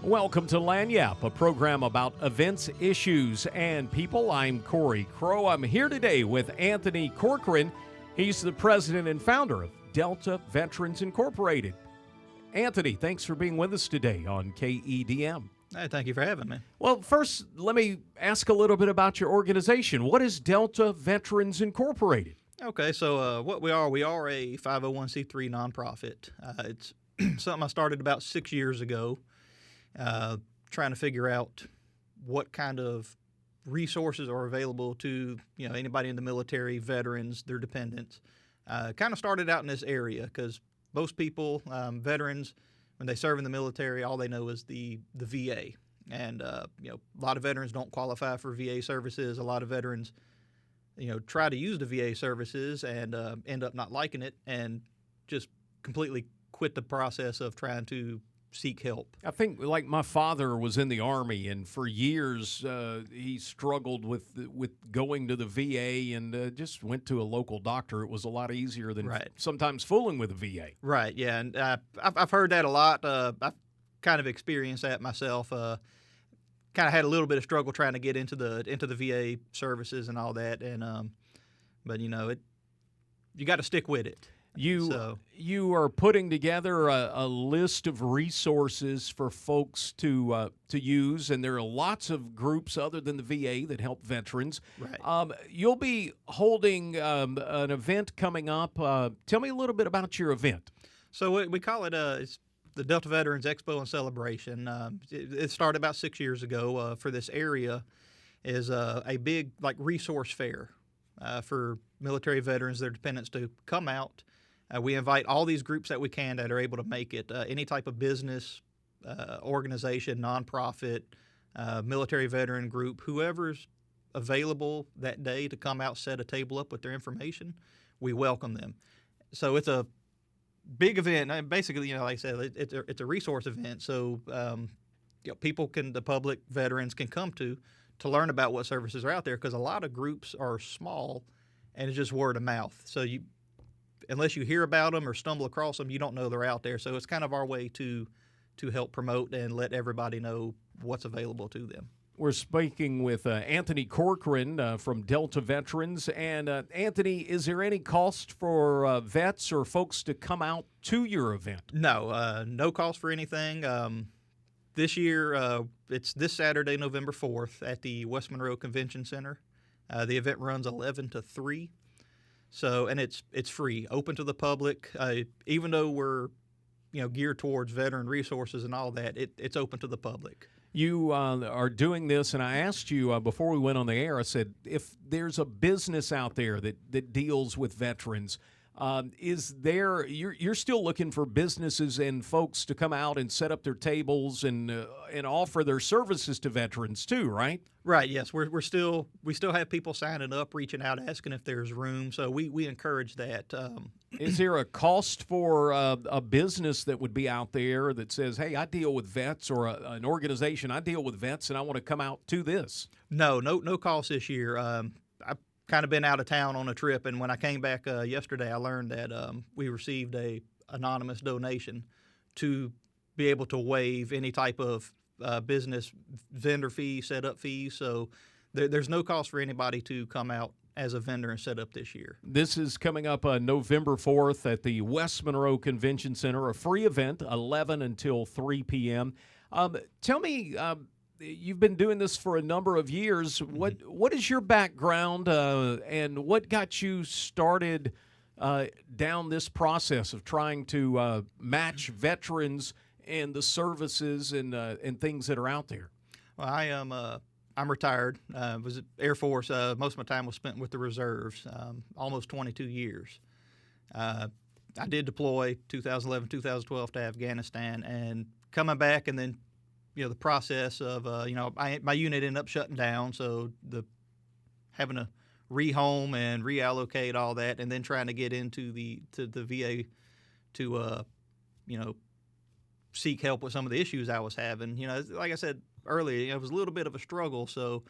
Welcome to Lagniappe, a program about events, issues, and people. I'm Corey Crow. I'm here today with Anthony Corcoran. He's the president and founder of Delta Veterans Incorporated. Anthony, thanks for being with us today on KEDM. Hey, thank you for having me. Well, first, let me ask a little bit about your organization. What is Delta Veterans Incorporated? Okay, so what we are a 501c3 nonprofit. It's something I started about 6 years ago, trying to figure out what kind of resources are available to anybody in the military, veterans, their dependents. Kind of started out in this area because most people, veterans, when they serve in the military, all they know is the VA, and a lot of veterans don't qualify for VA services. A lot of veterans, try to use the VA services and end up not liking it and just completely quit the process of trying to seek help. I think, like, my father was in the Army, and for years he struggled with going to the VA and just went to a local doctor. It was a lot easier than sometimes fooling with the VA. Right, yeah, and I've heard that a lot. I've kind of experienced that myself. Kind of had a little bit of struggle trying to get into the VA services and all that, and but you got to stick with it. You are putting together a list of resources for folks to use, and there are lots of groups other than the VA that help veterans. Right. You'll be holding an event coming up. Tell me a little bit about your event. So we call it it's the Delta Veterans Expo and Celebration. It started about 6 years ago. For this area, is a big resource fair for military veterans, their dependents, to come out. We invite all these groups that we can that are able to make it, any type of business, organization, nonprofit, military veteran group, whoever's available that day to come out, set a table up with their information, we welcome them. So it's a big event. And basically, like I said, it's a resource event. So the public, veterans can come to learn about what services are out there, because a lot of groups are small and it's just word of mouth. So unless you hear about them or stumble across them, you don't know they're out there. So it's kind of our way to help promote and let everybody know what's available to them. We're speaking with Anthony Corcoran from Delta Veterans. And Anthony, is there any cost for vets or folks to come out to your event? No, no cost for anything. This year, it's this Saturday, November 4th, at the West Monroe Convention Center. The event runs 11 to 3. So, and it's free, open to the public. Even though we're geared towards veteran resources and all that, it's open to the public. You are doing this, and I asked you before we went on the air, I said, if there's a business out there that deals with veterans, you're still looking for businesses and folks to come out and set up their tables and offer their services to veterans too, right? Right. Yes, we still have people signing up, reaching out, asking if there's room. So we encourage that. Is there a cost for a business that would be out there that says, "Hey, I deal with vets," or an organization, "I deal with vets, and I want to come out to this"? No cost this year. I've kind of been out of town on a trip, and when I came back yesterday, I learned that we received a anonymous donation to be able to waive any type of business vendor fee, setup fees. So there's no cost for anybody to come out as a vendor and set up this year. This is coming up November 4th at the West Monroe Convention Center, a free event, 11 until 3 p.m. Tell me, you've been doing this for a number of years. What is your background and what got you started down this process of trying to match veterans and the services and things that are out there? Well, I'm retired. Was Air Force. Most of my time was spent with the reserves, almost 22 years. I did deploy 2011, 2012 to Afghanistan, and coming back, and then the process of my unit ended up shutting down, so having to rehome and reallocate all that, and then trying to get into the VA to seek help with some of the issues I was having. Like I said earlier, it was a little bit of a struggle. So,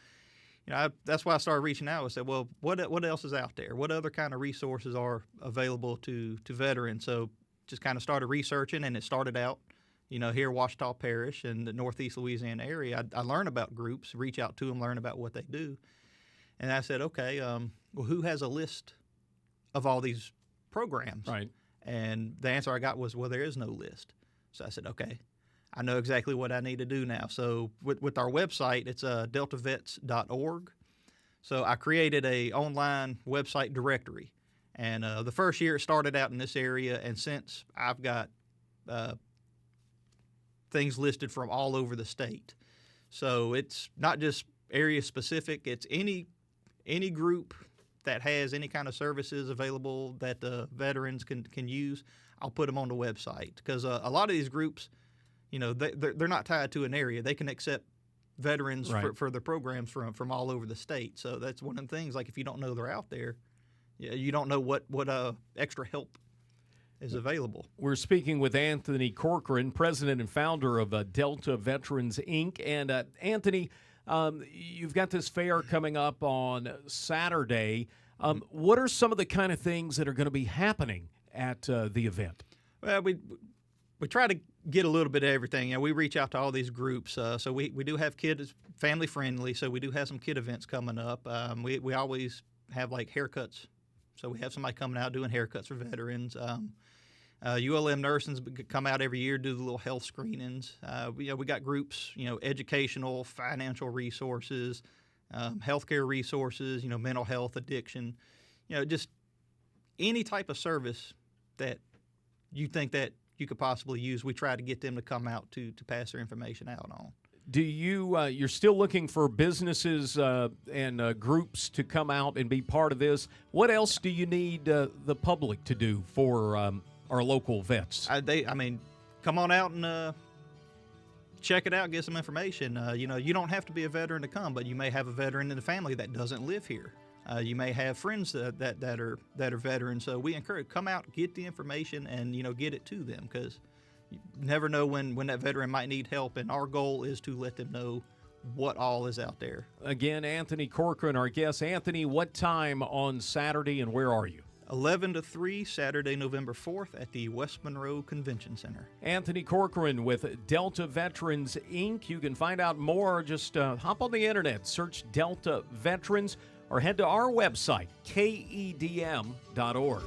that's why I started reaching out and said, well, what else is out there? What other kind of resources are available to veterans? So, just kind of started researching, and it started out, here Ouachita Parish and the Northeast Louisiana area, I learn about groups, reach out to them, learn about what they do. And I said, okay, well, who has a list of all these programs? Right. And the answer I got was, well, there is no list. So I said, okay, I know exactly what I need to do now. So with our website, it's deltavets.org. So I created a online website directory. And the first year it started out in this area, and since I've got things listed from all over the state. So it's not just area specific, it's any group that has any kind of services available that veterans can use. I'll put them on the website, because a lot of these groups, they're not tied to an area. They can accept veterans Right. for their programs from all over the state. So that's one of the things, like if you don't know they're out there, you don't know what extra help is available. We're speaking with Anthony Corcoran, president and founder of Delta Veterans, Inc. And Anthony, you've got this fair coming up on Saturday. What are some of the kind of things that are going to be happening at the event? Well, we try to get a little bit of everything. We reach out to all these groups. So we do have kids, family friendly. So we do have some kid events coming up. We always have like haircuts. So we have somebody coming out doing haircuts for veterans. ULM nursing come out every year, do the little health screenings. We got groups, educational, financial resources, healthcare resources, mental health, addiction, just any type of service that you think that you could possibly use. We try to get them to come out to pass their information out on. Do you you're still looking for businesses and groups to come out and be part of this? What else do you need the public to do for our local vets? Come on out and check it out, get some information. You don't have to be a veteran to come, but you may have a veteran in the family that doesn't live here. You may have friends that are veterans. So we encourage, come out, get the information, and get it to them, because you never know when that veteran might need help. And our goal is to let them know what all is out there. Again, Anthony Corcoran, our guest. Anthony, what time on Saturday and where are you? 11 to 3, Saturday, November 4th at the West Monroe Convention Center. Anthony Corcoran with Delta Veterans, Inc. You can find out more. Just hop on the internet, search Delta Veterans, or head to our website, KEDM.org.